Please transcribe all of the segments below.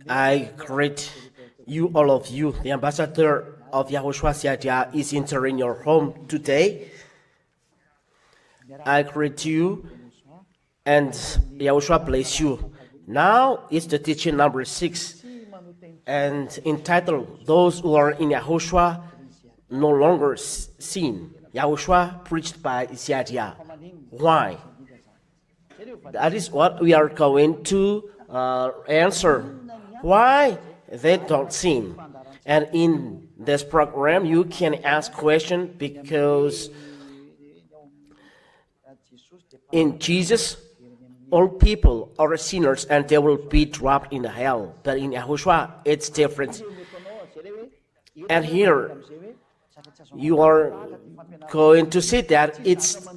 I greet you, all of you. The ambassador of Yahushua ZHYAHH is entering your home today. I greet you, and Yahushua bless you. Now is the teaching number 6, and entitled, Those Who Are in Yahushua No Longer Sin. Yahushua preached by ZHYAHH. Why? That is what we are going to answer. Why they don't sin? And in this program, you can ask questions because in Jesus, all people are sinners and they will be dropped in hell. But in Yahushua, it's different. And here, you are going to see that it's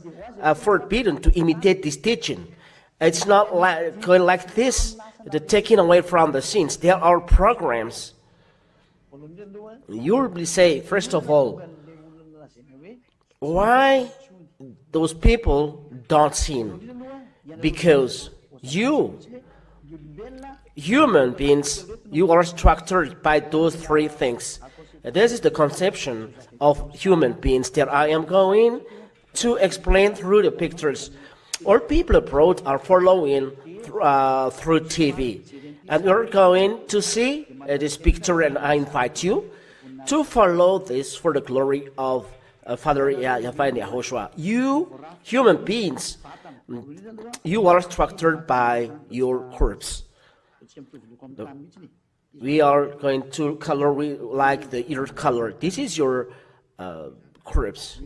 forbidden to imitate this teaching. It's not like going like this, the taking away from the sins. There are programs. You will say, first of all, why those people don't sin? Because you, human beings, you are structured by those 3 things. This is the conception of human beings that I am going to explain through the pictures. All people abroad are following through TV. And you're going to see this picture, and I invite you to follow this for the glory of Father YAHVAH and YAHOSHUA. You, human beings, you are structured by your corpse. We are going to color like the ear color. This is your corpse.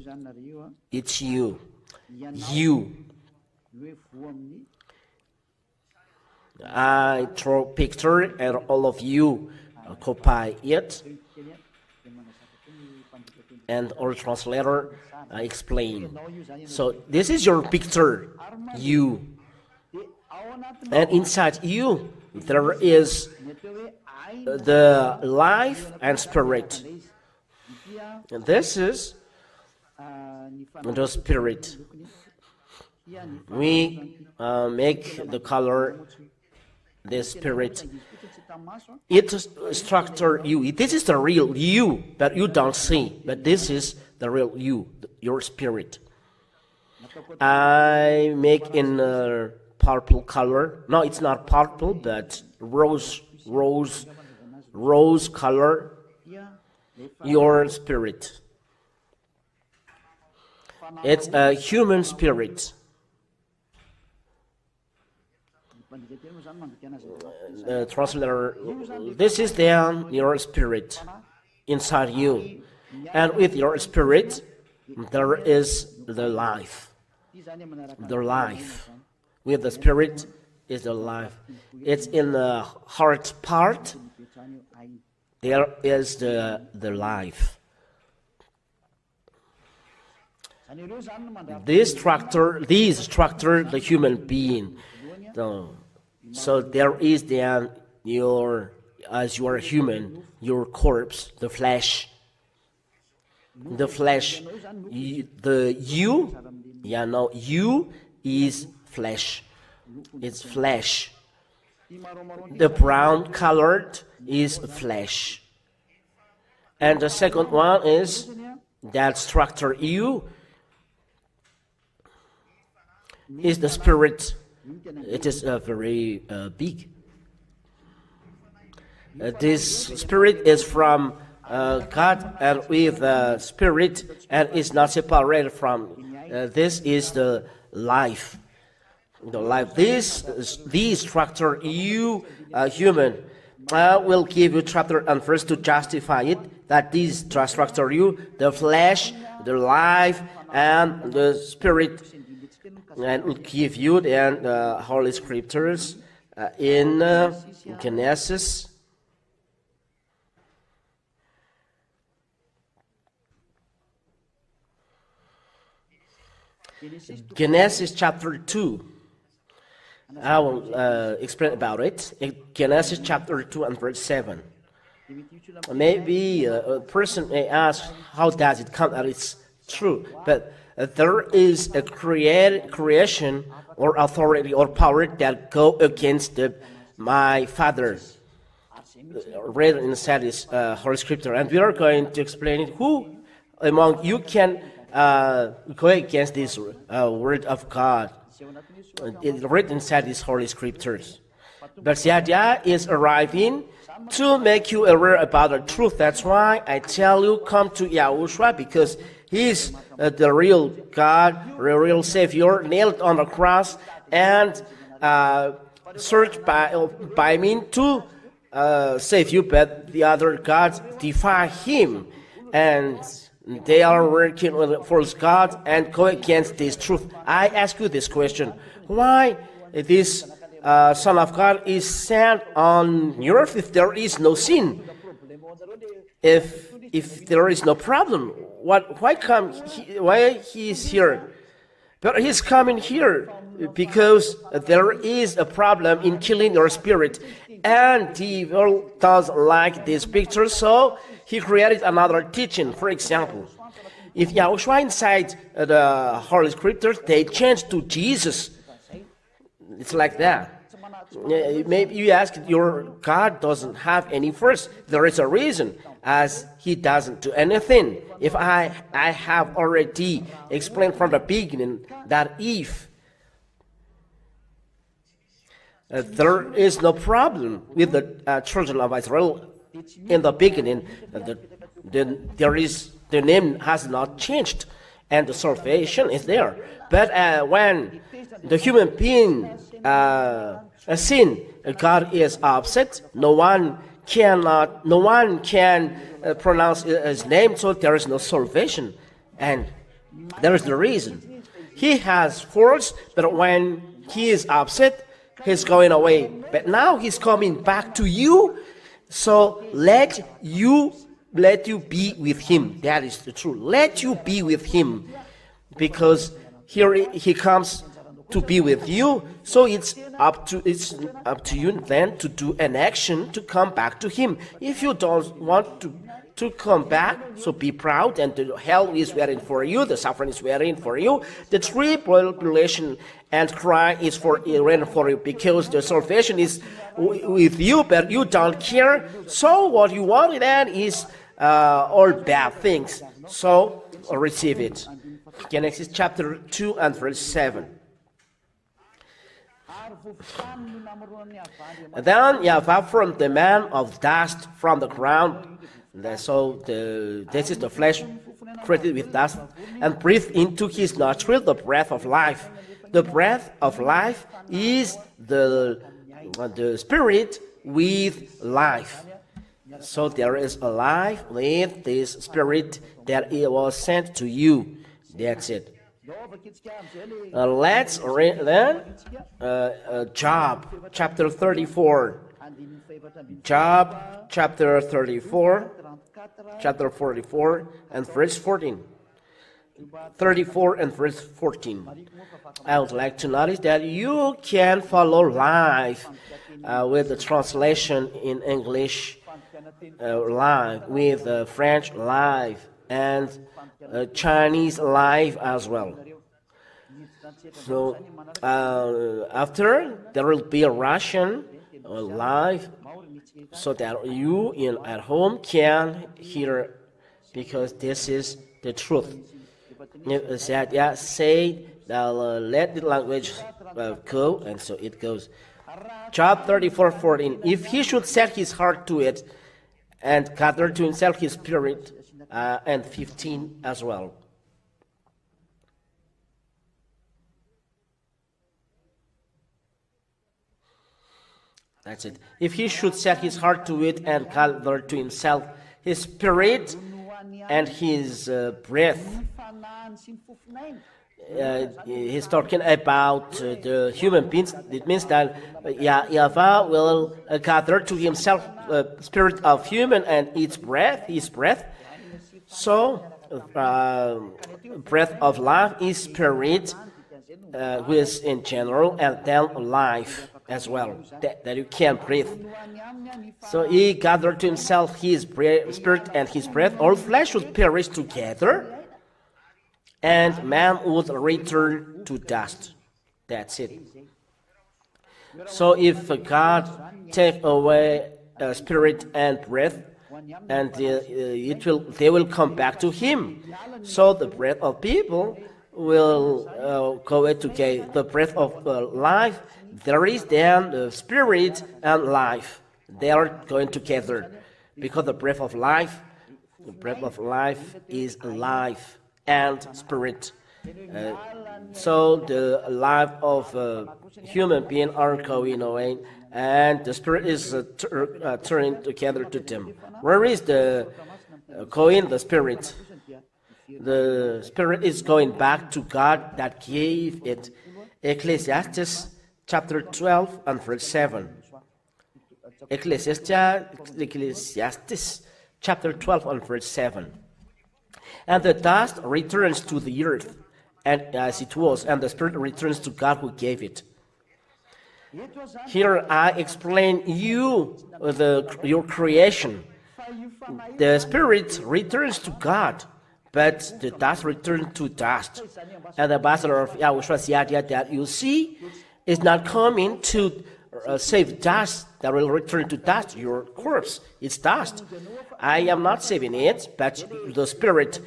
It's you. You. I draw picture and all of you copy it. And our translator explain. So this is your picture, you. And inside you, there is the life and spirit. And this is the spirit. We make the color the spirit. It structure you. This is the real you that you don't see, but this is the real you, your spirit. I make in purple color. No, it's not purple, but rose color. Your spirit. It's a human spirit. Translator, this is then your spirit inside you, and with your spirit there is the life. The life with the spirit is the life. It's in the heart part. There is the life. This structure the human being. So there is then as you are human, your corpse, the flesh. The flesh, you is flesh. It's flesh. The brown colored is flesh. And the second one is that structure you is the spirit. It is very big. This spirit is from God, and with the spirit, and is not separated from. This is the life. The life. This structure you, human. I will give you chapter and verse to justify it. That this structure you, the flesh, the life, and the spirit. And will give you then Holy Scriptures in Genesis. Genesis chapter 2. I will explain about it. In Genesis chapter 2 and verse 7. Maybe a person may ask, how does it come that it's true? But there is a creation or authority or power that go against my Father. read inside this Holy Scripture, and we are going to explain it. Who among you can go against this word of God? It's written inside these Holy Scriptures. But ZHYAHH is arriving to make you aware about the truth. That's why I tell you, come to YAHOSHUA, because He's the real God, the real Savior, nailed on the cross, and searched by me to save you, but the other gods defy Him, and they are working with the false gods and go against this truth. I ask you this question: why this Son of God is sent on earth if there is no sin? If there is no problem, why he is here? But He's coming here because there is a problem in killing your spirit, and the world doesn't like this picture, so He created another teaching. For example, if YAHOSHUA inside the Holy Scriptures, they change to Jesus. It's like that. Maybe you ask, your God doesn't have any verse. There is a reason, as He doesn't do anything. If I have already explained from the beginning that if there is no problem with the children of Israel in the beginning, the name has not changed, and the salvation is there. But when the human being sin, God is upset. No one can pronounce His name, so there is no salvation, and there is the reason. He has force, but when He is upset, He's going away. But now He's coming back to you, so let you be with Him. That is the truth. Let you be with Him, because here He comes to be with you. So it's up to you then to do an action to come back to Him. If you don't want to come back, so be proud, and the hell is waiting for you, the suffering is waiting for you, the tribulation and cry is waiting for you, because the salvation is with you, but you don't care. So what you want then is all bad things. So receive it. Genesis chapter 2 and verse 7. Then YAHVAH formed the man of dust from the ground. So this is the flesh created with dust, and breathed into his nostril the breath of life. The breath of life is the spirit with life. So there is a life with this spirit that it was sent to you. That's it. Let's read then Job chapter 34. Job chapter 34, chapter 44 and verse 14. 34 and verse 14. I would like to notice that you can follow live with the translation in English live, with French live, and Chinese live as well. So after there will be a Russian live, so that you at home can hear, because this is the truth. ZHYAHH say let the language go, and so it goes. Job 34:14. If he should set his heart to it and gather to himself his spirit, and 15 as well. That's it. If he should set his heart to it and gather to himself his spirit and his breath. He's talking about the human beings. It means that YAHVAH will gather to himself the spirit of human and its breath, his breath. So, breath of life is spirit, with in general, and then life as well, that you can breathe. So he gathered to himself his spirit and his breath. All flesh would perish together, and man would return to dust. That's it. So if God take away spirit and breath, and they will come back to him. So the breath of people will go together. The breath of life, there is then the spirit and life. They are going together, because the breath of life is life and spirit. So the life of human being are going away, and the spirit is turning together to them. Where is the going? The spirit. The spirit is going back to God that gave it. Ecclesiastes chapter 12 and verse 7. Ecclesiastes chapter 12 and verse 7. And the dust returns to the earth, and as it was, and the spirit returns to God who gave it. Here I explain your creation. The spirit returns to God, but the dust returns to dust. And the ambassador of Yahushua ZHYAHAH that you see is not coming to save dust that will return to dust. Your corpse is dust. I am not saving it, but the spirit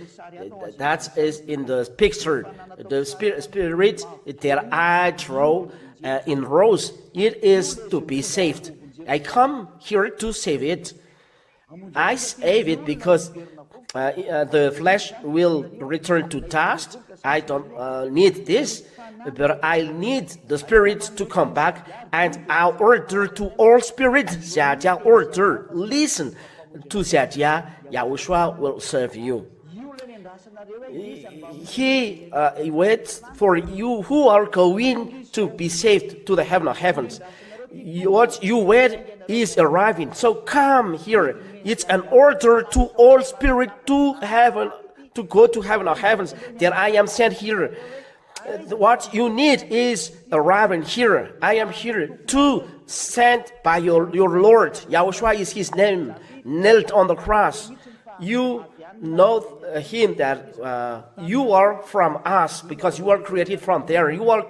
that is in the picture. The spirit that I draw in rows, it is to be saved. I come here to save it. I save it because the flesh will return to dust. I don't need this, but I need the spirit to come back, and I order to all spirits, ZHYAHAH order, listen to ZHYAHAH, Yahushua will serve you. He waits for you who are going to be saved to the heaven of heavens. What you wait is arriving. So come here. It's an order to all spirit to heaven, to go to heaven of heavens, that I am sent here. What you need is arriving here. I am here to sent by your Lord. Yahushua is his name, knelt on the cross. You know him that you are from us, because you are created from there. You are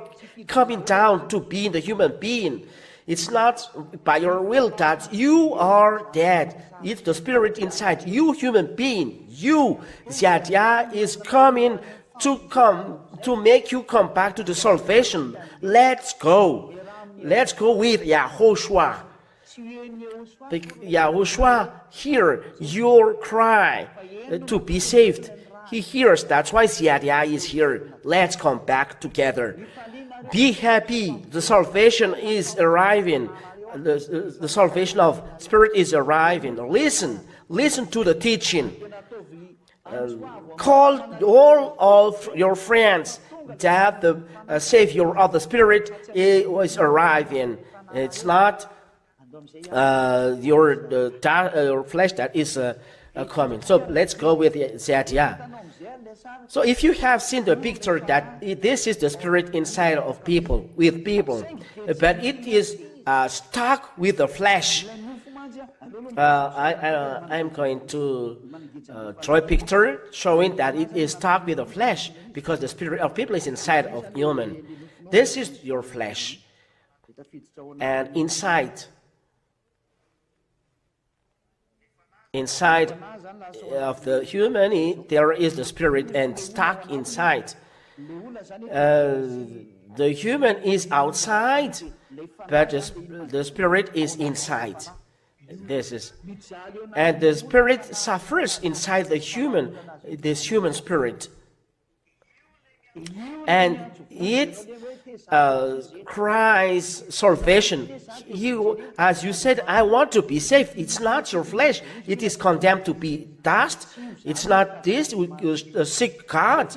coming down to be the human being. It's not by your will that you are dead. It's the spirit inside you, human being. You, ZHYAHAH, is coming to make you come back to the salvation. Let's go. Let's go with YAHOSHUA. YAHOSHUA hear your cry to be saved. He hears. That's why ZHYAHAH is here. Let's come back together. Be happy. The salvation is arriving. The salvation of spirit is arriving. Listen to the teaching. Call all of your friends that the Savior of the Spirit is arriving. It's not your flesh that is coming. So let's go with ZHYAHAH. So if you have seen the picture that this is the spirit inside of people, with people, but it is stuck with the flesh. I'm going to draw a picture showing that it is stuck with the flesh, because the spirit of people is inside of human. This is your flesh, and inside of the human, there is the spirit, and stuck inside. The human is outside, but the spirit is inside. And the spirit suffers inside the human, this human spirit. And it cries salvation. As you said, I want to be saved. It's not your flesh. It is condemned to be dust. It's not this. You seek God,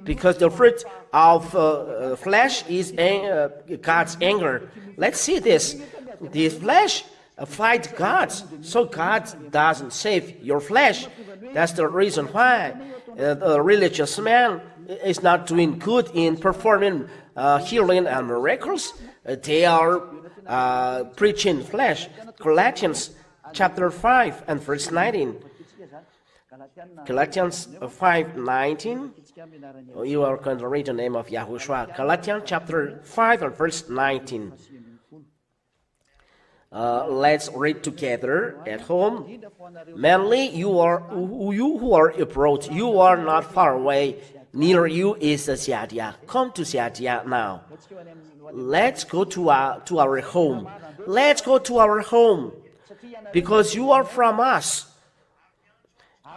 because the fruit of flesh is God's anger. Let's see this. The flesh fight God, so God doesn't save your flesh. That's the reason why the religious man is not doing good in performing healing and miracles. They are preaching flesh. Galatians chapter 5 and verse 19. Galatians 5:19. You are going to read the name of Yahushua. Galatians chapter 5 and verse 19. Let's read together at home. Mainly, you who are abroad, you are not far away. Near you is the ZHYAHH. Come to ZHYAHH now. Let's go to our home. Let's go to our home, because you are from us.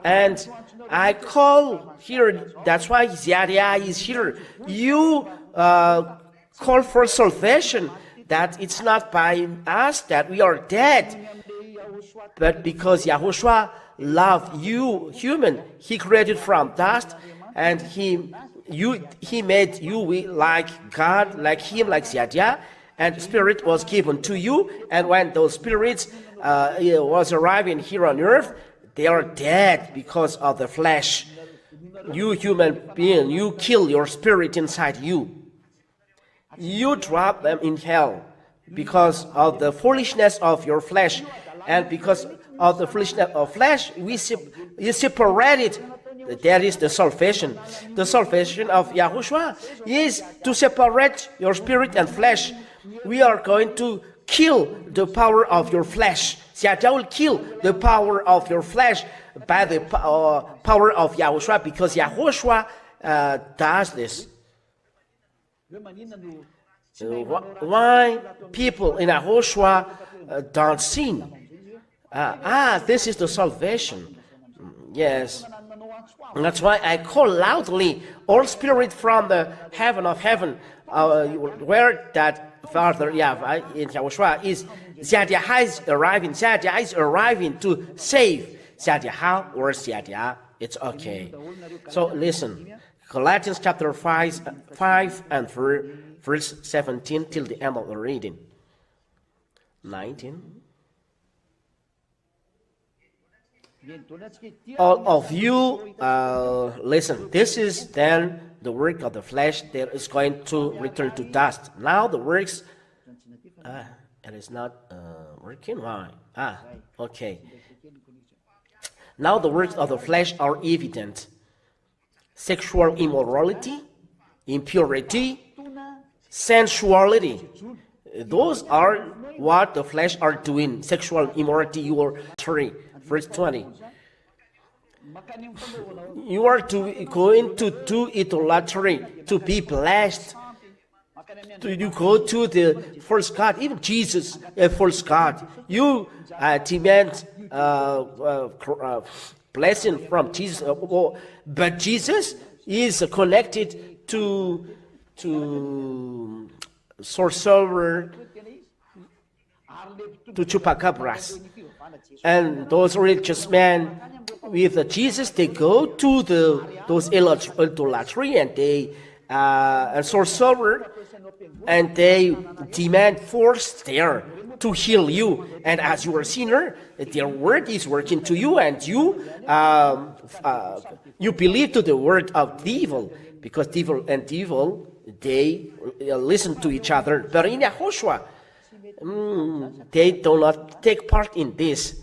And I call here, that's why ZHYAHH is here. You call for salvation, that it's not by us that we are dead, but because Yahushua loved you, human. He created from dust, and He made you like God, like Him, like ZHYAHH, and Spirit was given to you. And when those spirits was arriving here on earth, they are dead because of the flesh. You human being, you kill your spirit inside you. You drop them in hell because of the foolishness of your flesh, and because of the foolishness of flesh, you separated. That is the salvation. The salvation of Yahushua is to separate your spirit and flesh. We are going to kill the power of your flesh. ZHYAHH will kill the power of your flesh by the power of Yahushua, because Yahushua does this. Why people in Yahushua don't sin? This is the salvation. Yes. That's why I call loudly, all spirit from the heaven of heaven, where that Father YAHVAH in Yahushua is. ZHYAHH is arriving. ZHYAHH is arriving to save. ZHYAHH or ZHYAHH, it's okay. So listen, Galatians chapter 5 and verse 17 till the end of the reading. 19. All of you, listen, this is then the work of the flesh that is going to return to dust. Now the works, it is not working. Why? Okay. Now the works of the flesh are evident: sexual immorality, impurity, sensuality. Those are what the flesh are doing. Sexual immorality, you are 3. Verse 20. You are going to do idolatry to be blessed. You go to the false God, even Jesus, a false God. You demand blessing from Jesus, but Jesus is connected to sorcerer, to chupacabras. And those religious men with Jesus, they go to those idolatry, and they sorcerer, and they demand force there to heal you. And as you are a sinner, their word is working to you, and you believe to the word of devil, because devil and devil, they listen to each other. But in Yahushua, they do not take part in this.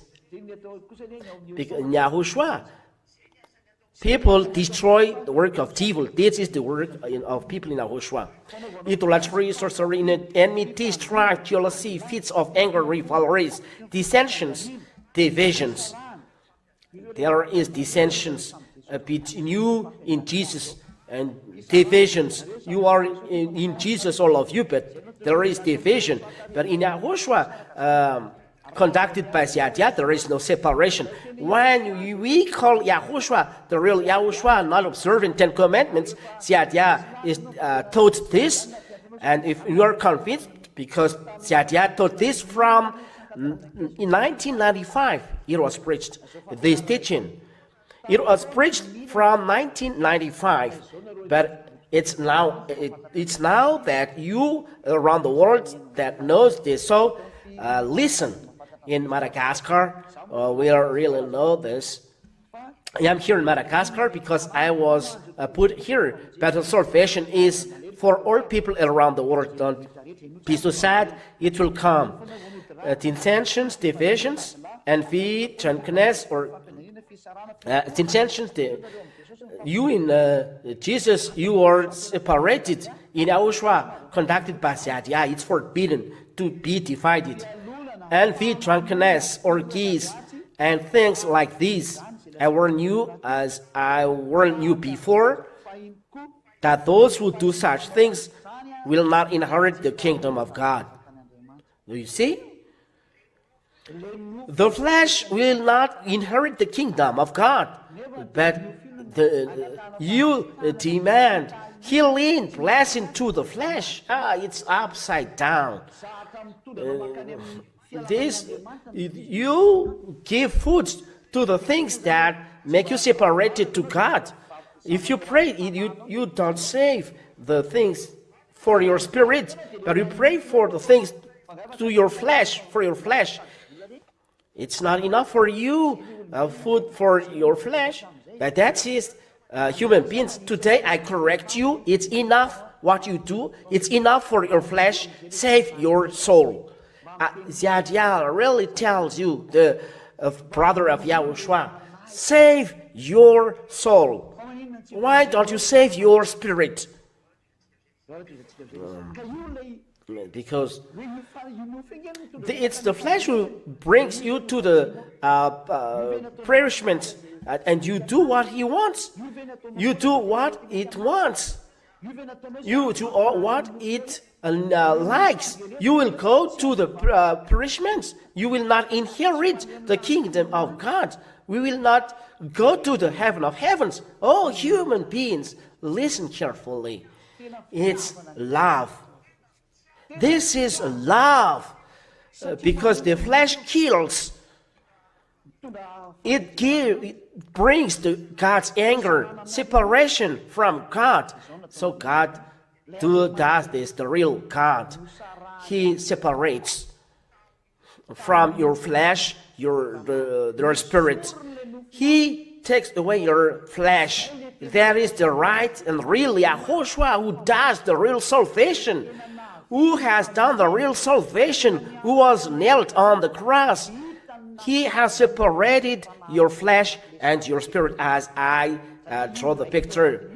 Because in Yahushua, people destroy the work of devil. This is the work of people in Yahushua. Idolatry, sorcery, enmity, strife, jealousy, fits of anger, rivalries, dissensions, divisions. There is dissensions between you in Jesus, and divisions. You are in Jesus, all of you, but there is division. But in Yahushua, conducted by ZHYAHH, there is no separation. When we call Yahushua the real Yahushua, not observing 10 commandments, ZHYAHH is taught this. And if you are convinced, because ZHYAHH taught this from in 1995, it was preached, this teaching. It was preached from 1995, but it's now that you around the world that knows this. So listen, in Madagascar, we really know this. I am here in Madagascar because I was put here, but the salvation is for all people around the world. Don't be so sad, it will come. Dissensions, divisions, envy, drunkenness, or dissensions. You in Jesus, you are separated. In Yahushua, conducted by ZHYAHH, it's forbidden to be divided. envy, drunkenness, orgies, and things like these. I warn you, as I warned you before, that those who do such things will not inherit the kingdom of God. Do you see? The flesh will not inherit the kingdom of God, but you demand healing, blessing to the flesh. It's upside down. You give food to the things that make you separated to God. If you pray, you don't save the things for your spirit, but you pray for the things to your flesh, for your flesh. It's not enough for you, food for your flesh, but that is human beings. Today I correct you. It's enough what you do. It's enough for your flesh. Save your soul. ZHYAHH really tells you, the brother of Yahushua, save your soul. Why don't you save your spirit? Because it's the flesh who brings you to the perishment, and you do what he wants. You do what it wants. You do what it likes. You will go to the perishment. You will not inherit the kingdom of God. We will not go to the heaven of heavens. Oh, human beings, listen carefully. It's love. This is love, because the flesh kills. It brings to God's anger, separation from God. So God does this, the real God. He separates from your flesh, your spirit. He takes away your flesh. That is the right and real YAHOSHUA, who does the real salvation, who has done the real salvation, who was nailed on the cross. He has separated your flesh and your spirit, as I draw the picture,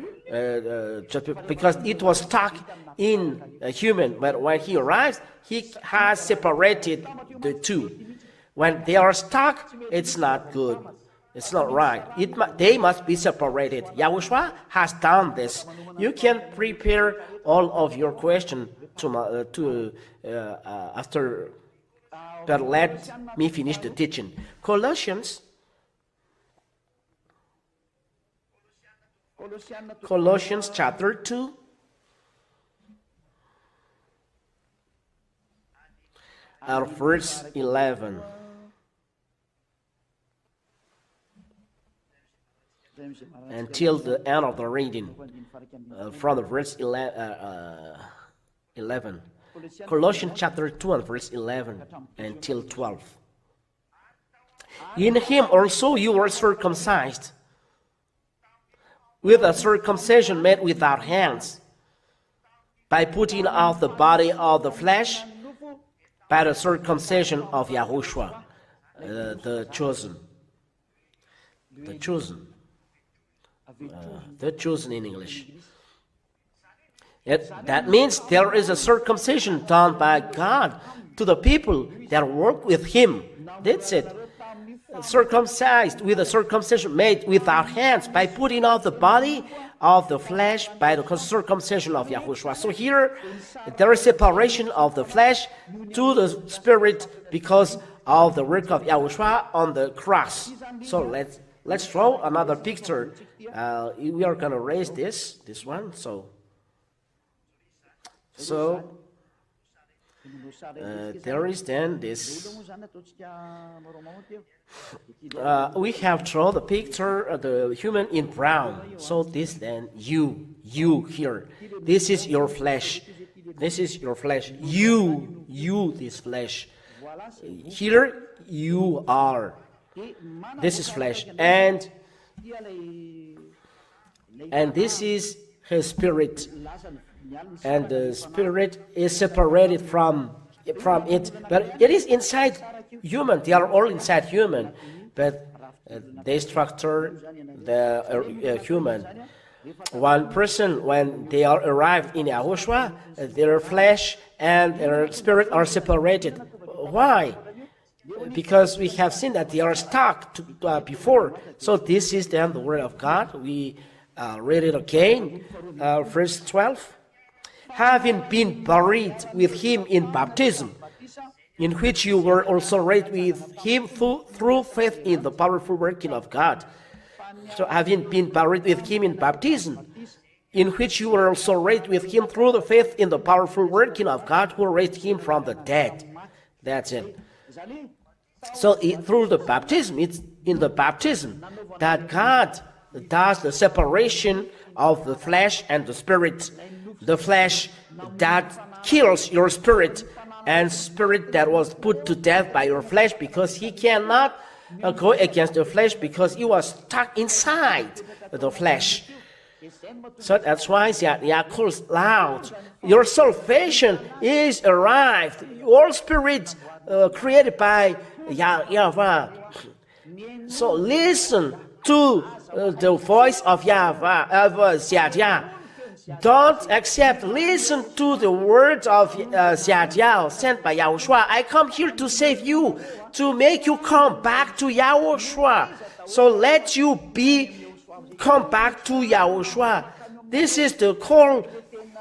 just because it was stuck in a human. But when he arrives, he has separated the two. When they are stuck, it's not good. It's not right. They must be separated. YAHOSHUA has done this. You can prepare all of your questions after, but let me finish the teaching. Colossians chapter 2. Verse 11. Until the end of the reading, from the verse 11. Colossians chapter 2 and verse 11 until 12. In him also you were circumcised, with a circumcision made without hands, by putting off the body of the flesh, by the circumcision of YAHOSHUA, the chosen. The chosen. The chosen in English. That means there is a circumcision done by God to the people that work with him. That's it. Circumcised with a circumcision made without hands, by putting out the body of the flesh by the circumcision of YAHOSHUA. So here there is separation of the flesh to the spirit because of the work of YAHOSHUA on the cross. So let's draw another picture. We are going to raise this one. So there is then this. We have drawn the picture of the human in brown. So this then you here. This is your flesh. This is your flesh. You this flesh. Here you are. This is flesh, and this is his spirit, and the spirit is separated from it, but it is inside human. They are all inside human, but they structure the human. One person, when they are arrived in YAHOSHUA, their flesh and their spirit are separated. Why? because we have seen that they are stuck before. So this is then the word of God. We read it again, verse 12. Having been buried with him in baptism, in which you were also raised with him through faith in the powerful working of God. So having been buried with him in baptism, in which you were also raised with him through the faith in the powerful working of God who raised him from the dead. That's it. So through the baptism, it's in the baptism that God does the separation of the flesh and the spirit. The flesh that kills your spirit, and spirit that was put to death by your flesh, because he cannot go against the flesh because he was stuck inside the flesh. So that's why ZHYAHH calls loud. Your salvation is arrived. Your spirit created by YAHVAH. So listen to the voice of ZHYAHH. Don't accept, listen to the words of ZHYAHH sent by YAHOSHUA. I come here to save you, to make you come back to YAHOSHUA. So let you come back to YAHOSHUA. This is the call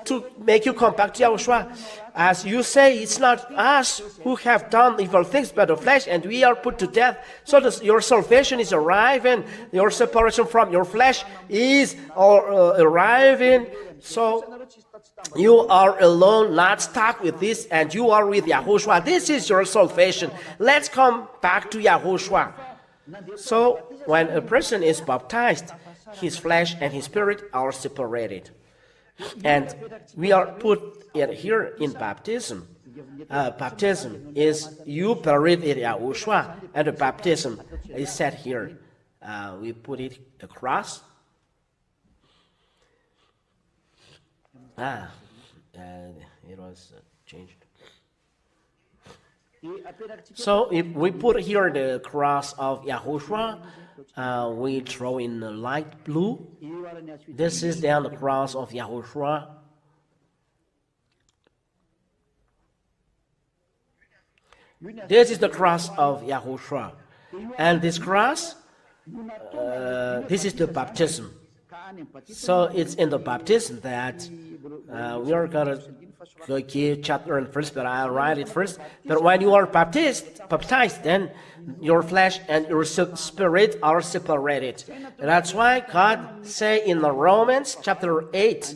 to make you come back to YAHOSHUA. As you say, it's not us who have done evil things but the flesh, and we are put to death. So your salvation is arriving, your separation from your flesh is arriving. So you are alone, not stuck with this, and you are with YAHOSHUA. This is your salvation. Let's come back to YAHOSHUA. So when a person is baptized, his flesh and his spirit are separated. And we are put here in baptism. Baptism is you buried in YAHOSHUA, and the baptism is set here. We put it across. It was changed. So if we put here the cross of YAHOSHUA, we draw in the light blue. This is then the cross of YAHOSHUA. This is the cross of YAHOSHUA. And this cross, this is the baptism. So it's in the baptism that we are going to give chapter and verse, but I'll write it first. But when you are baptized, then your flesh and your spirit are separated. And that's why God say in the Romans chapter 8,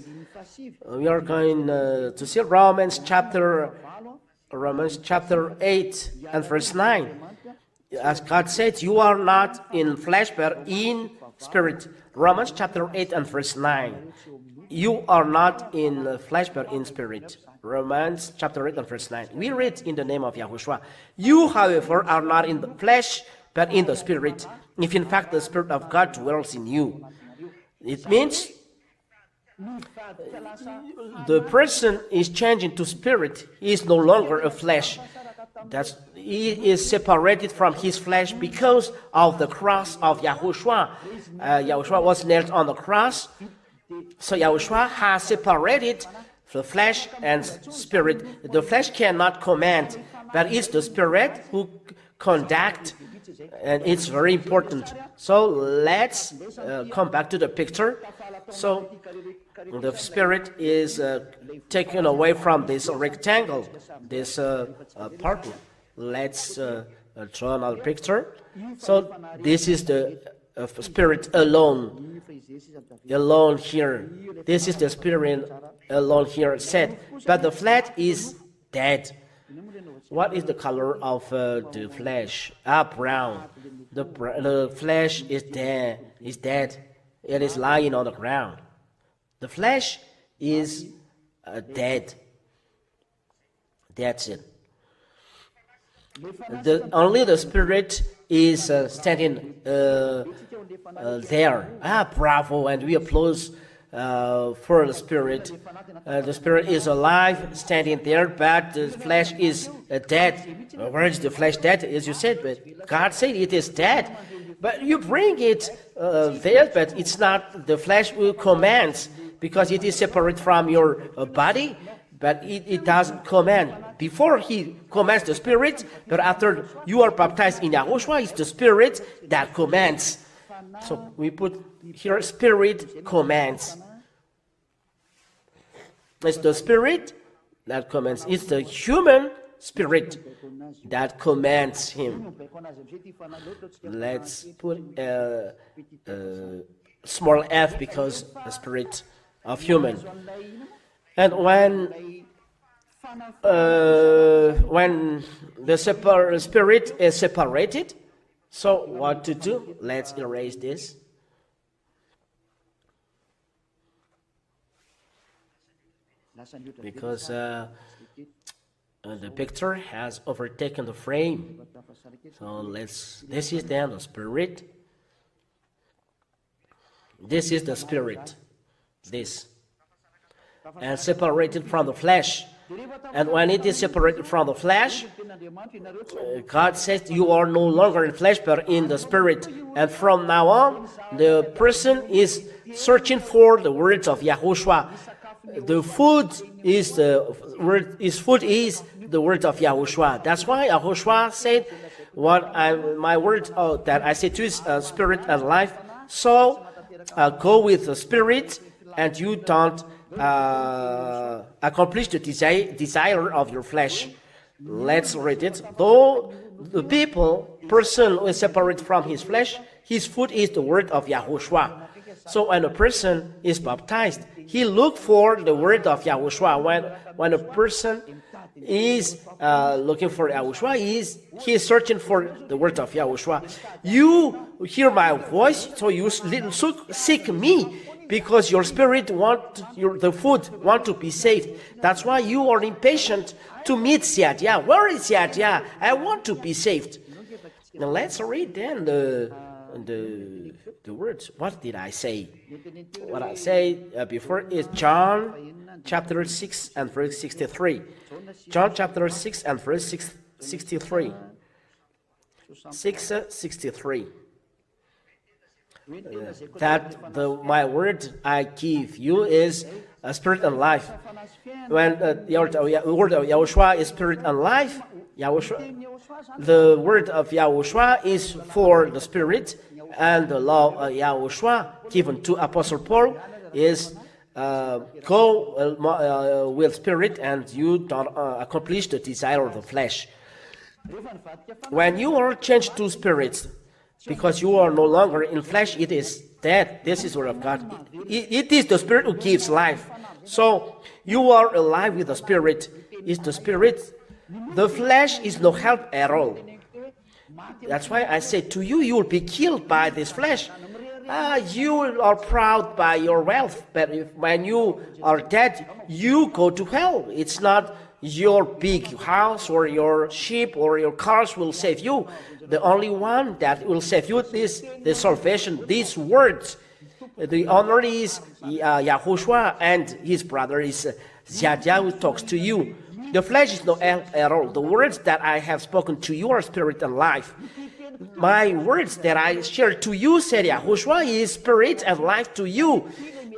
we are going to see Romans chapter 8 and verse 9. As God said, you are not in flesh but in spirit. Romans chapter 8 and verse 9. You are not in flesh but in spirit. Romans chapter 8 and verse 9. We read in the name of YAHOSHUA. You, however, are not in the flesh but in the spirit, if in fact the Spirit of God dwells in you. It means the person is changing to spirit. He is no longer a flesh. He is separated from his flesh because of the cross of YAHOSHUA. YAHOSHUA was nailed on the cross. So YAHOSHUA has separated the flesh and spirit. The flesh cannot command, but it's the spirit who conduct, and it's very important. So let's come back to the picture. So the spirit is taken away from this rectangle, this part. Let's draw another picture. So this is the spirit alone here. This is the spirit alone here said. But the flesh is dead. What is the color of the flesh? Brown. The flesh is dead. It is lying on the ground. The flesh is dead. That's it. Only the spirit is standing there. Bravo! And we applaud for the spirit. The spirit is alive, standing there, but the flesh is dead. Where is the flesh dead? As you said, but God said it is dead. But you bring it there, but it's not the flesh who commands, because it is separate from your body. but it doesn't command. Before he commands the Spirit, but after you are baptized in Yahushua, it's the Spirit that commands. So we put here Spirit commands. It's the Spirit that commands. It's the human spirit that commands him. Let's put small f because the spirit of human. And when the spirit is separated, so what to do? Let's erase this. Because the picture has overtaken the frame. So this is then the spirit. This is the spirit. This. And separated from the flesh. And when it is separated from the flesh, God says you are no longer in flesh but in the spirit. And from now on, the person is searching for the words of Yahushua. The food is the word. His food is the word of Yahushua. That's why Yahushua said, my word that I say to you is spirit and life. So go with the spirit, and you don't accomplish the desire of your flesh. Let's read it. Though the person is separate from his flesh, his food is the word of Yahushua. So when a person is baptized, he look for the word of Yahushua. When a person is looking for Yahushua, he is searching for the word of Yahushua. You hear my voice, so you seek me, because your spirit the food want to be saved. That's why you are impatient to meet ZHYAHH. Where is ZHYAHH? I want to be saved. Now let's read then the words. What did I say? What I say before is John chapter 6 and verse 63. John chapter 6 and verse 63. 6:63. That my word I give you is a spirit and life. When the word of Yahushua is spirit and life, the word of Yahushua is for the spirit, and the law of Yahushua given to Apostle Paul is go with spirit, and you don't accomplish the desire of the flesh. When you are changed to spirits, because you are no longer in flesh, it is dead. This is the word of God. It is the spirit who gives life. So you are alive with the spirit. It's the spirit. The flesh is no help at all. That's why I say to you, you will be killed by this flesh. You are proud by your wealth, but when you are dead, you go to hell. It's not your big house or your sheep or your cars will save you. The only one that will save you is the salvation. These words, the honor is Yahushua, and his brother is ZHYAHH who talks to you. The flesh is no help at all. The words that I have spoken to you are spirit and life. My words that I share to you, said Yahushua, is spirit and life to you.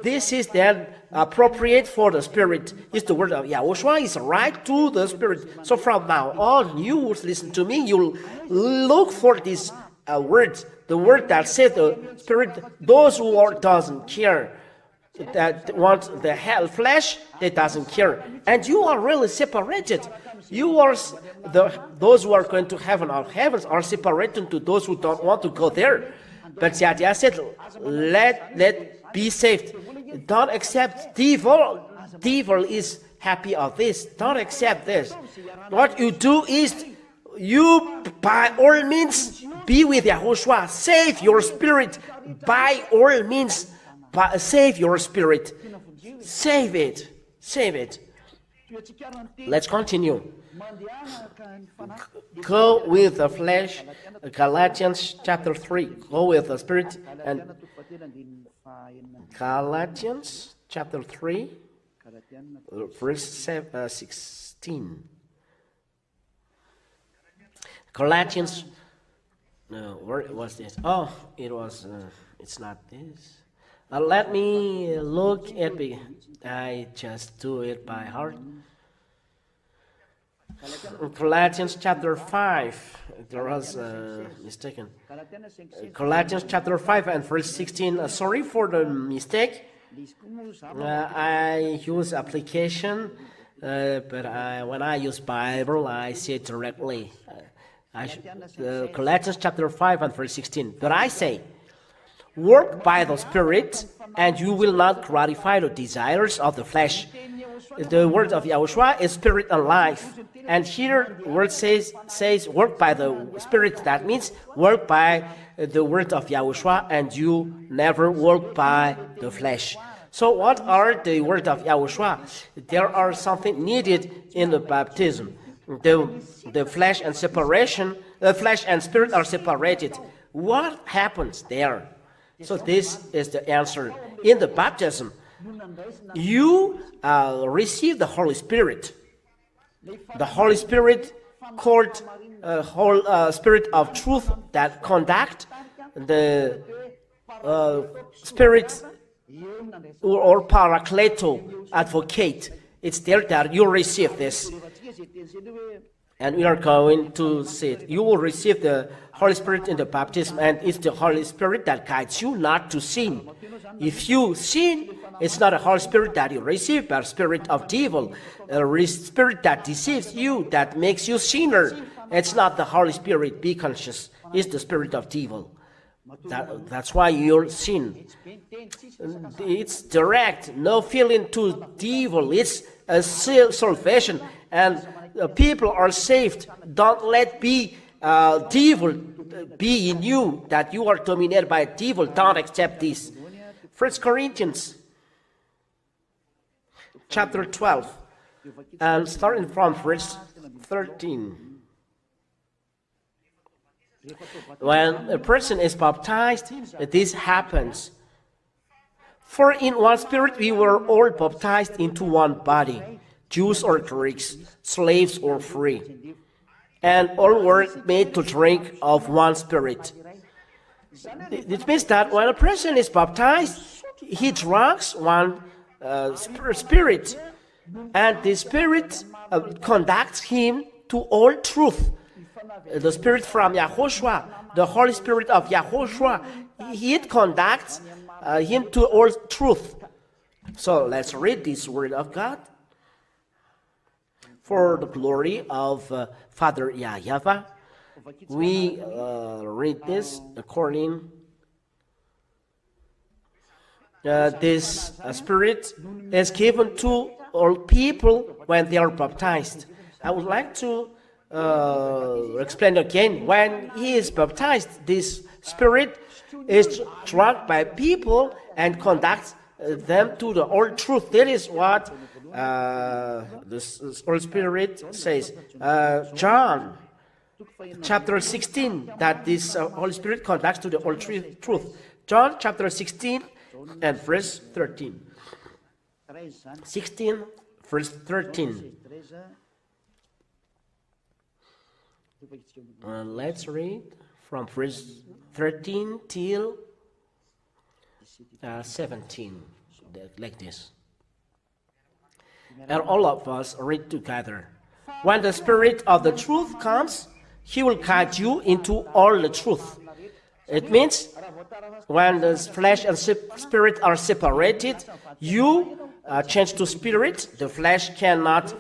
This is then appropriate for the spirit. It's the word of Yahushua is right to the spirit. So from now on, you will listen to me. You'll look for this word, the word that says the spirit. Those who doesn't care, that want the hell flesh, they doesn't care, and you are really separated. You are those who are going to heaven or heavens are separated to those who don't want to go there. But ZHYAHH said, let be saved. Don't accept devil. Devil is happy of this. Don't accept this. What you do is you by all means be with Yahushua. Save your spirit by all means. Save your spirit. Save it. Save it. Let's continue. Go with the flesh. Galatians chapter 3. Go with the spirit. And Galatians chapter 3, verse 16. Galatians, no, where was this? Oh, it was, it's not this. Let me look at it. I just do it by heart. Galatians chapter 5. There was a mistaken. Galatians chapter 5 and verse 16. Sorry for the mistake. I use application, but when I use Bible, I say it directly. Galatians chapter 5 and verse 16. But I say, work by the Spirit, and you will not gratify the desires of the flesh. The word of Yahushua is spirit and life. And here the word says work by the Spirit. That means work by the word of Yahushua, and you never work by the flesh. So what are the word of Yahushua? There are something needed in the baptism. The flesh and separation, the flesh and spirit are separated. What happens there? So this is the answer. In the baptism, you receive the Holy Spirit. The Holy Spirit called Spirit of truth that conduct the Spirit or Paracleto, advocate. It's there that you receive this. And we are going to see it. You will receive the Holy Spirit in the baptism, and it's the Holy Spirit that guides you not to sin. If you sin, it's not a Holy Spirit that you receive, but a spirit of devil, a spirit that deceives you, that makes you sinner. It's not the Holy Spirit. Be conscious. It's the spirit of devil. That's why you sin. It's direct, no feeling to devil. It's a salvation, and people are saved. Don't let devil be in you, that you are dominated by devil. Don't accept this. 1 Corinthians chapter 12, and starting from verse 13. When a person is baptized, this happens. For in one Spirit we were all baptized into one body, Jews or Greeks, slaves or free, and all were made to drink of one Spirit. It means that when a person is baptized, he drinks one Spirit, and the Spirit conducts him to all truth. The Spirit from YAHOSHUA, the Holy Spirit of YAHOSHUA, he conducts him to all truth. So let's read this word of God. For the glory of Father YAHVAH, we read this according. This Spirit is given to all people when they are baptized. I would like to explain again. When he is baptized, this Spirit is drunk by people and conducts them to the all truth. That is what the Holy Spirit says. John chapter 16, that this Holy Spirit conducts to the all truth. John chapter 16 and verse 13. 16 verse 13. Let's read from verse 13 till 17, like this. And all of us read together. When the Spirit of the truth comes, he will guide you into all the truth. It means when the flesh and spirit are separated, you change to spirit. The flesh cannot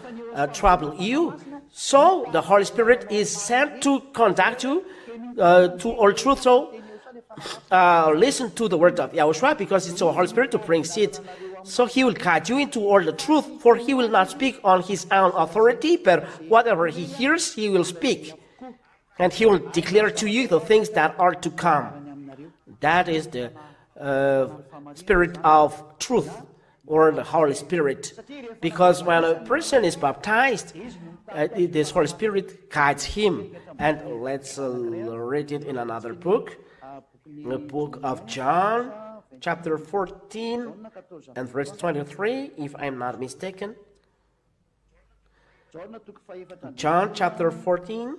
trouble you. So the Holy Spirit is sent to conduct you to all truth. So listen to the word of Yahushua, because it's the Holy Spirit who brings it. So he will guide you into all the truth, for he will not speak on his own authority, but whatever he hears, he will speak. And he will declare to you the things that are to come. That is the Spirit of truth, or the Holy Spirit. Because when a person is baptized, this Holy Spirit guides him. And let's read it in another book. The book of John, chapter 14 and verse 23, if I'm not mistaken. John chapter 14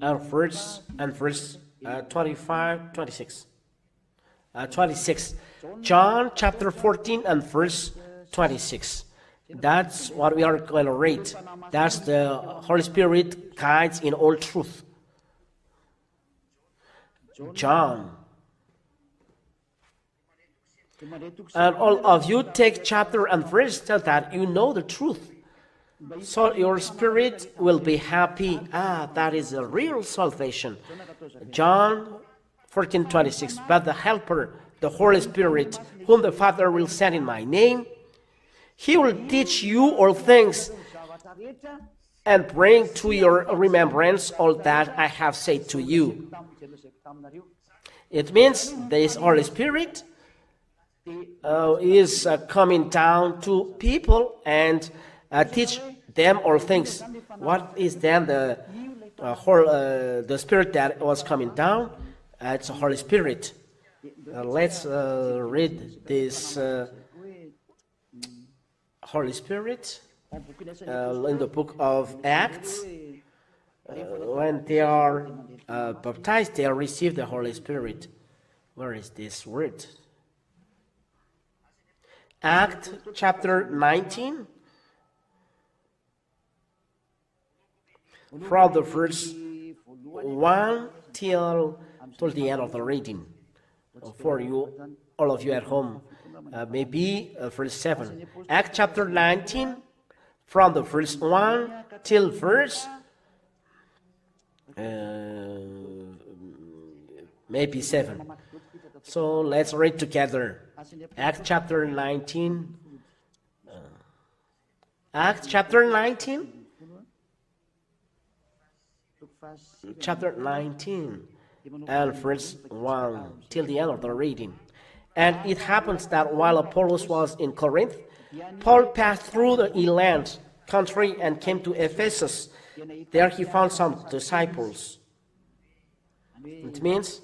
and verse 25, 26. 26. John chapter 14 and verse 26. That's what we are going to read. That's the Holy Spirit guides in all truth. John. And all of you take chapter and verse so that you know the truth. So your spirit will be happy. That is a real salvation. John 14:26. But the Helper, the Holy Spirit, whom the Father will send in my name, He will teach you all things and bring to your remembrance all that I have said to you. It means this Holy Spirit is coming down to people and teach them all things. What is then the Spirit that was coming down? It's the Holy Spirit. Let's read this Holy Spirit in the book of Acts. When they are baptized, they receive the Holy Spirit. Where is this word? Acts chapter 19. From the verse 1 till the end of the reading. For you, all of you at home, maybe verse 7. Acts chapter 19, from the verse 1 till verse maybe 7. So let's read together. Acts chapter 19. Acts chapter 19. Chapter 19 and verse 1 till the end of the reading. And it happens that while Apollos was in Corinth, Paul passed through the inland country and came to Ephesus. There he found some disciples. It means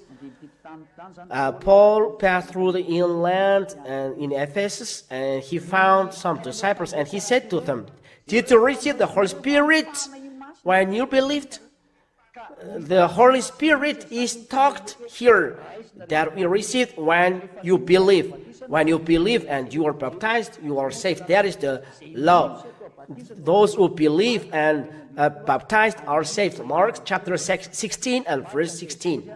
Paul passed through the inland and in Ephesus, and he found some disciples, and he said to them, "Did you receive the Holy Spirit when you believed?" The Holy Spirit is talked here that we received when you believe. When you believe and you are baptized, you are saved. That is the law. Those who believe and baptized are saved. Mark chapter 16 and verse 16.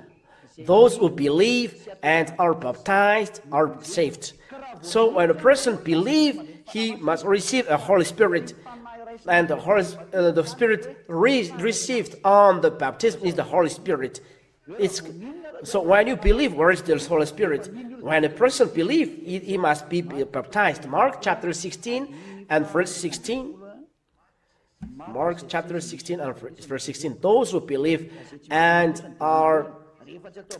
Those who believe and are baptized are saved. So when a person believes, he must receive a Holy Spirit. And the Spirit received on the baptism is the Holy Spirit. So when you believe, where is the Holy Spirit? When a person believes, he must be baptized. Mark chapter 16 and verse 16. Mark chapter 16 and verse 16. Those who believe and are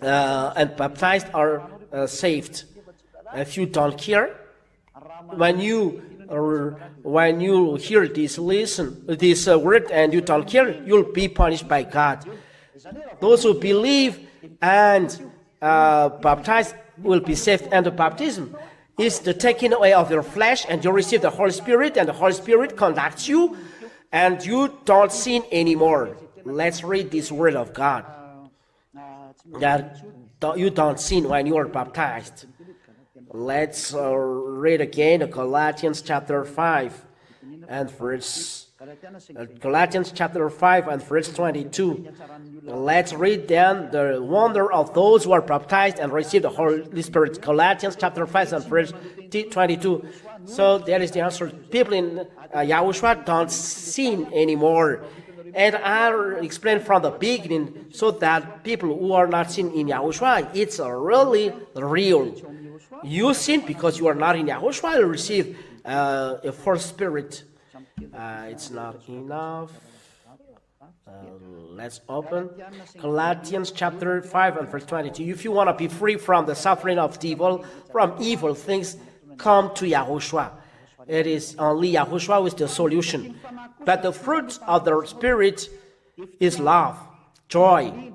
and baptized are saved. If you don't care, when you hear this word and you don't care, you'll be punished by God. Those who believe and baptized will be saved, and the baptism is the taking away of your flesh, and you receive the Holy Spirit, and the Holy Spirit conducts you, and you don't sin anymore. Let's read this word of God, that you don't sin when you are baptized. Let's read again Galatians chapter 5 and verse Galatians chapter 5 and verse 22. Let's read then the wonder of those who are baptized and receive the Holy Spirit. Galatians chapter 5 and verse 22. So that is the answer. People in Yahushua don't sin anymore. And I'll explain from the beginning so that people who are not sin in Yahushua, it's really real. You sin because you are not in Yahushua, you receive a false spirit. It's not enough. Let's open Galatians chapter 5 and verse 22. If you want to be free from the suffering of evil, from evil things, come to Yahushua. It is only Yahushua with the solution. But the fruit of the Spirit is love, joy.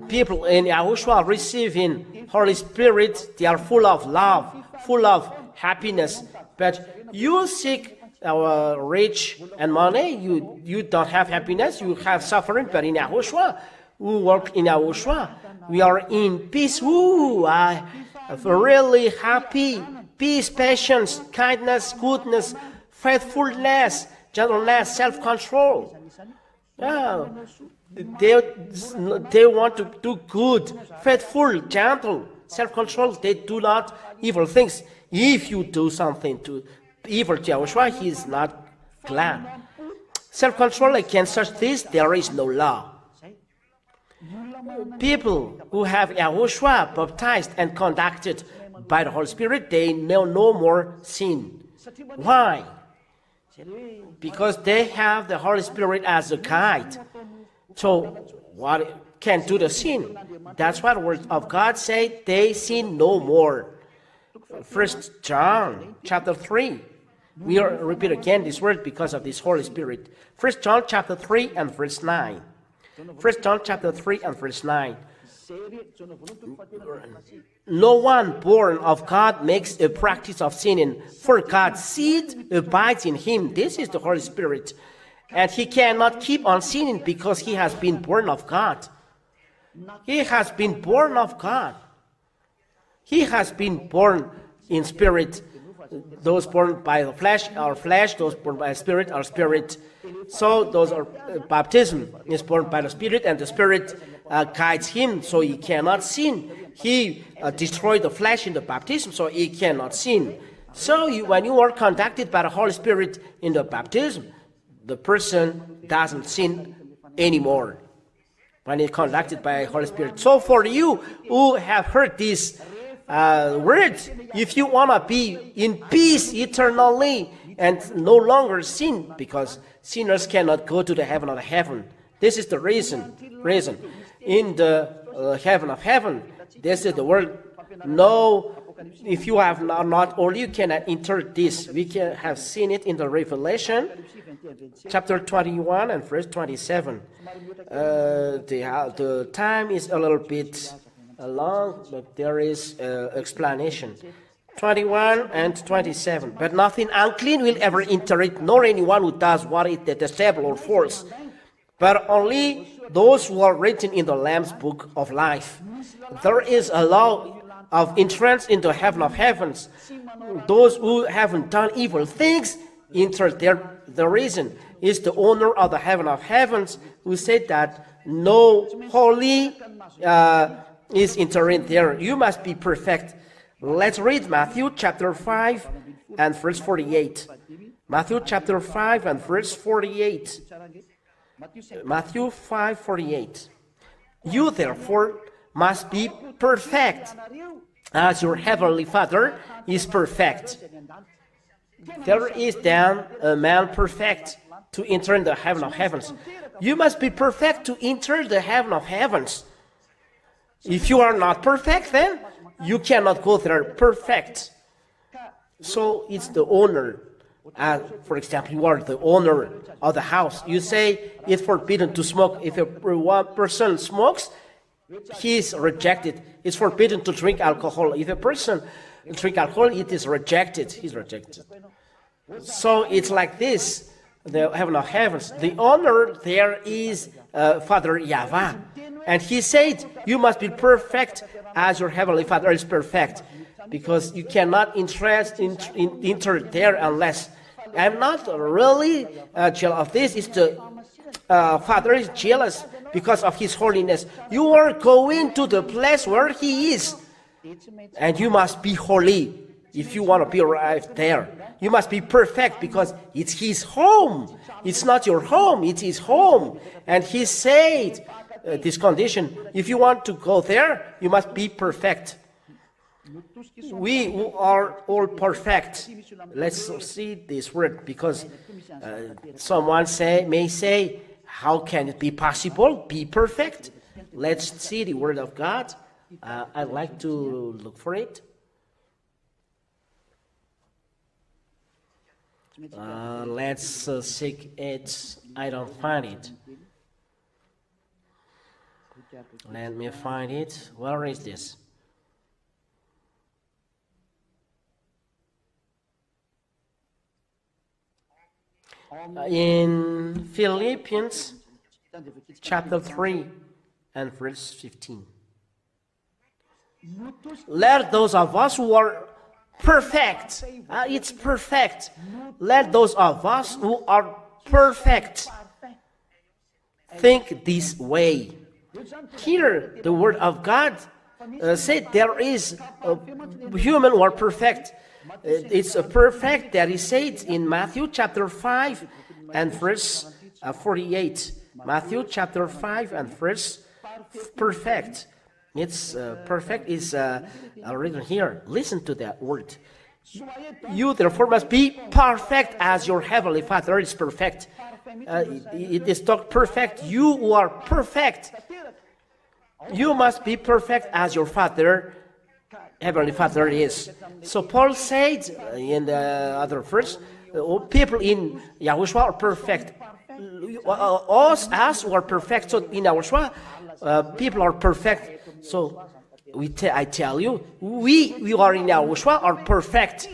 People in Yahushua receiving Holy Spirit, they are full of love, full of happiness. But you seek rich and money, you don't have happiness, you have suffering. But in Yahushua, who work in YAHOSHUA, we are in peace. Ooh, I really happy. Peace, patience, kindness, goodness, faithfulness, gentleness, self-control. Yeah. They want to do good, faithful, gentle, self-control. They do not evil things. If you do something to evil to YAHOSHUA, he is not glad. Self-control against such things, there is no law. People who have YAHOSHUA baptized and conducted by the Holy Spirit, they know no more sin. Why? Because they have the Holy Spirit as a guide. So what can do the sin? That's what the word of God says, they sin no more. 1 John chapter 3. We repeat again this word because of this Holy Spirit. 1 John chapter 3 and verse 9. 1 John chapter 3 and verse 9. No one born of God makes a practice of sinning, for God's seed abides in him. This is the Holy Spirit. And he cannot keep on sinning because he has been born of God. He has been born of God. He has been born in spirit. Those born by the flesh are flesh, those born by spirit are spirit. So those are baptism is born by the Spirit, and the Spirit guides him, so he cannot sin. He destroyed the flesh in the baptism, so he cannot sin. So when you are conducted by the Holy Spirit in the baptism, the person doesn't sin anymore when he's conducted by the Holy Spirit. So for you who have heard these words, if you want to be in peace eternally and no longer sin, because sinners cannot go to the heaven of heaven. This is the reason. In the heaven of heaven, this is the word. No, if you have not, or you cannot enter this. We can have seen it in the Revelation, chapter 21 and verse 27. The time is a little bit long, but there is explanation. 21 and 27. But nothing unclean will ever enter it, nor anyone who does what is detestable or false, but only those who are written in the Lamb's book of life. There is a law of entrance into heaven of heavens. Those who haven't done evil things enter there. The reason is the owner of the heaven of heavens, who said that no holy is entering there. You must be perfect. Let's read Matthew chapter 5 and verse 48. Matthew chapter 5 and verse 48. Matthew 5:48. You therefore must be perfect, as your heavenly Father is perfect. There is then a man perfect to enter in the heaven of heavens. You must be perfect to enter the heaven of heavens. If you are not perfect, then you cannot go there perfect. So it's the owner. For example, you are the owner of the house. You say it's forbidden to smoke. If one person smokes, he is rejected. It's forbidden to drink alcohol. If a person drinks alcohol, it is rejected. He's rejected. So it's like this. The heaven of heavens. The owner there is Father YAHVAH. And he said, you must be perfect as your heavenly Father is perfect. Because you cannot enter there unless. I'm not really jealous of this. It's the Father is jealous because of his holiness. You are going to the place where he is. And you must be holy if you want to be arrived there. You must be perfect because it's his home. It's not your home, it's his home. And he said this condition, if you want to go there, you must be perfect. We who are all perfect. Let's see this word, because someone may say, how can it be possible? Be perfect? Let's see the word of God. I'd like to look for it. Let's seek it. I don't find it. Let me find it. Where is this? In Philippians chapter 3 and verse 15. Let those of us who are perfect, it's perfect. Let those of us who are perfect think this way. Here, the word of God said there is a human who are perfect. It's a perfect that he said in Matthew chapter 5 and verse 48. Matthew chapter 5 and verse perfect. It's perfect is written here. Listen to that word. You therefore must be perfect as your heavenly Father is perfect. It is talked perfect. You who are perfect, you must be perfect as your Father, heavenly Father is. So Paul said in the other verse, people in Yahushua are perfect. Us who are perfect. So in Yahushua, people are perfect. So I tell you, we are in Yahushua are perfect.